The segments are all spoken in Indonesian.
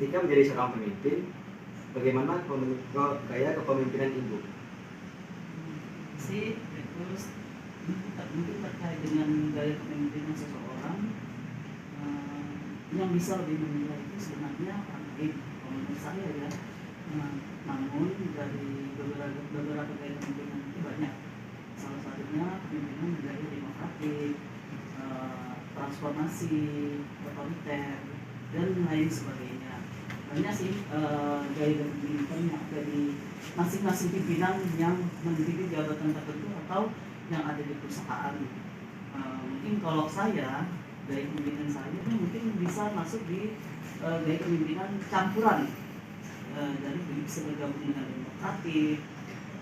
ketika menjadi seorang pemimpin, bagaimana gaya kepemimpinan ibu? Sih itu mungkin terkait dengan gaya kepemimpinan seseorang, yang bisa lebih menilai itu sebenarnya orang lain, kalau menurut saya ya. Namun dari beberapa gaya kepemimpinan itu banyak. Salah satunya kepemimpinan gaya demokratik, transformasi, otoriter, dan lain sebagainya. Banyak sih gaya kepemimpinan yang ada di masing-masing pimpinan yang menduduki jabatan tertentu atau yang ada di perusahaan. Mungkin kalau saya, gaya kepemimpinan saya itu mungkin bisa masuk di gaya kepemimpinan campuran, dari bisa bergabung dengan demokratik,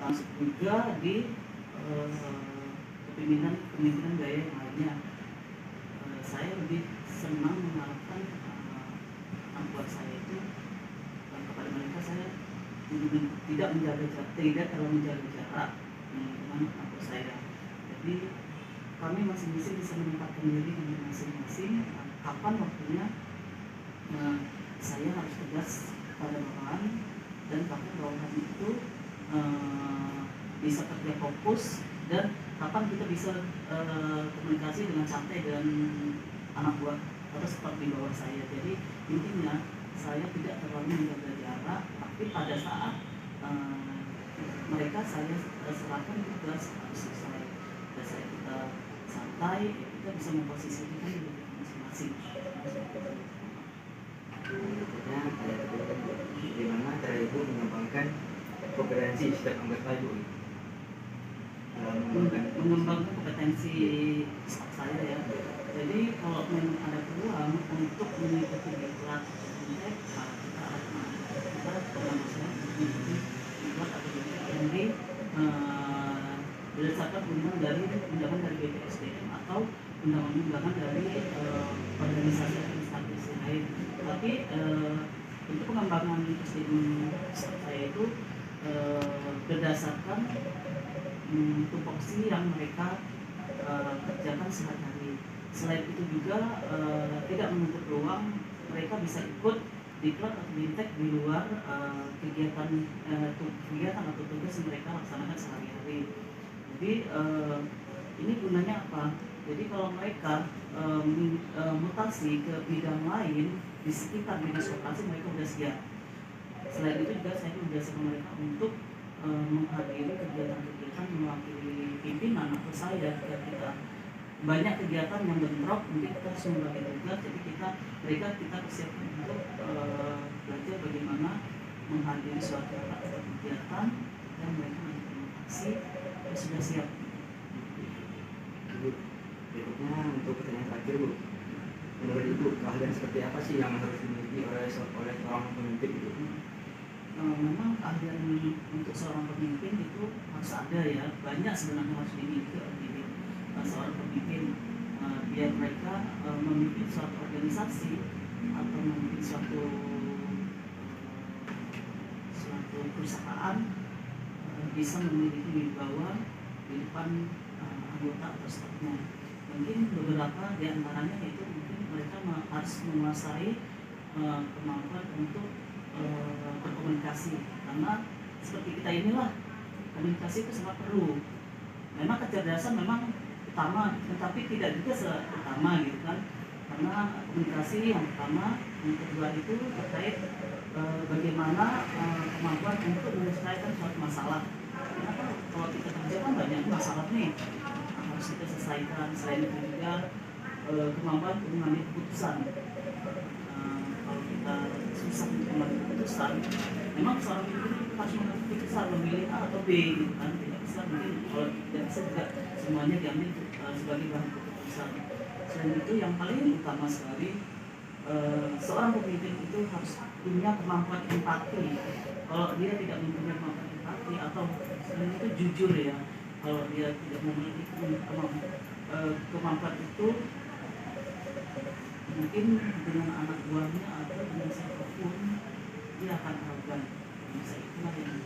masuk juga di kepemimpinan gaya yang lainnya. Saya lebih senang mengharapkan anak buah saya itu, kepada mereka saya tidak terlalu menjaga jarak dengan anak buah saya. Jadi kami masing-masing bisa menempatkan diri dengan masing-masing. Kapan waktunya saya harus tegas pada bawahan, dan kapan bawahan itu bisa kerja fokus, dan kapan kita bisa komunikasi dengan santai dengan anak buah atau seperti di bawah saya. Jadi intinya saya tidak terlalu menjaga jarak, tapi pada saat mereka saya serahkan tugas harus selesai. Pada saat kita santai, kita bisa memposisikan diri masing-masing. Berikutnya bagaimana cara ibu mengembangkan kompetensi setiap anggota ibu? Mengembangkan kompetensi staff saya ya. Jadi kalau memang ada peluang untuk mengikuti diklat kita pernah mengikuti diklat atau diklat berdasarkan undangan dari BPSDM atau undangan dari organisasi instansi lain. Tapi untuk pengembangan SDM saya itu berdasarkan tupoksi yang mereka kerjakan sehari-hari. Selain itu juga tidak menutup peluang mereka bisa ikut diklat atau dintek di luar kegiatan atau tugas yang mereka laksanakan sehari-hari. Jadi ini gunanya apa? Jadi kalau mereka mutasi ke bidang lain di sekitar dinas koperasi, mereka sudah siap. Selain itu juga saya membiasakan mereka untuk menghadiri kegiatan-kegiatan mewakili pimpinan atau saya. Kita banyak kegiatan yang bentrok, mungkin kita harus membagi tugas. Jadi kita persiapkan untuk belajar bagaimana menghadiri suatu kegiatan dan mereka mengikuti sudah siap. Berikutnya untuk pertanyaan terakhir Bu, menurut Ibu keahlian seperti apa sih yang harus dimiliki oleh seorang pemimpin itu? Memang keahlian untuk seorang pemimpin itu harus ada ya. Banyak sebenarnya harus dimiliki oleh seorang pemimpin, biar mereka memimpin suatu organisasi atau memimpin suatu perusahaan bisa memiliki wibawa di depan anggota atau stafnya. Mungkin beberapa di antaranya itu mungkin mereka harus menguasai kemampuan untuk berkomunikasi, karena seperti kita inilah komunikasi itu sangat perlu. Memang kecerdasan memang utama, tetapi tidak juga utama gitu kan, karena komunikasi yang pertama, yang kedua itu terkait bagaimana kemampuan untuk menyelesaikan suatu masalah. Karena kalau kita kerja kan banyak masalah nih harus kita selesaikan. Selain itu juga kemampuan untuk mengambil keputusan. Kalau kita susah untuk mengambil keputusan, memang seorang pemimpin harus mengambil keputusan memilih A atau B gitu kan. Tidak bisa, mungkin kalau tidak bisa juga semuanya diambil sebagai bahan keputusan. Selain itu yang paling utama sekali, seorang pemimpin itu harus punya kemampuan empati. Kalau dia tidak mempunyai kemampuan empati atau selain itu jujur ya, kalau dia tidak memiliki kemampuan itu, mungkin dengan anak buahnya atau dengan siapapun dia akan arogan. Bisa itulah yang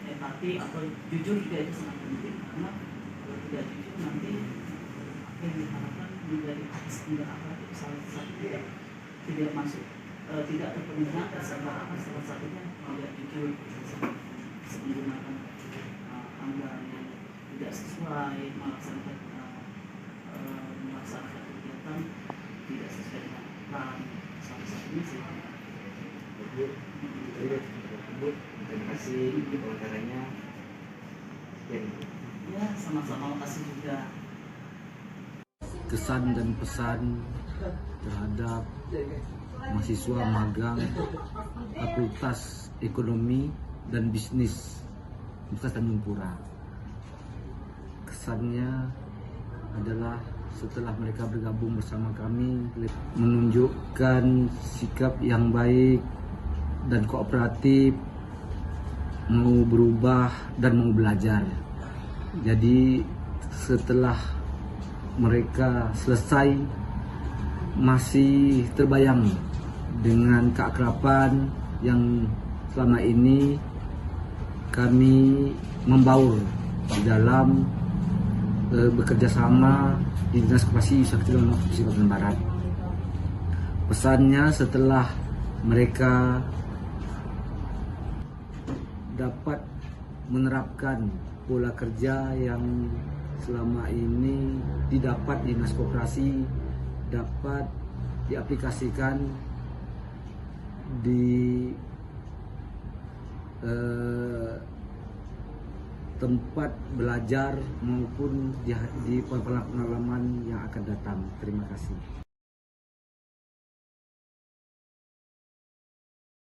empati atau jujur juga itu sangat penting, karena kalau tidak jujur nanti apa yang diharapkan menjadi akhlak itu salah satu tidak masuk tidak terpenuhnya kesertaan salah satunya tidak jujur menggunakan anggaran yang tidak sesuai, melaksanakan kegiatan tidak sesuai dengan plan, salah satunya sih. Bu, terima kasih wawancaranya. Ya, sama-sama, makasih juga. Kesan dan pesan terhadap mahasiswa magang Fakultas Ekonomi dan Bisnis Universitas Tanjung Pura. Kesannya adalah setelah mereka bergabung bersama kami menunjukkan sikap yang baik dan kooperatif, mau berubah dan mau belajar. Jadi setelah mereka selesai masih terbayang dengan keakraban yang selama ini kami membaur dalam bekerja sama di Dinas Koperasi Sakti dan Provinsi Kalimantan Barat. Pesannya setelah mereka dapat menerapkan pola kerja yang selama ini didapat di Dinas Koperasi dapat diaplikasikan di tempat belajar maupun di pengalaman yang akan datang. Terima kasih.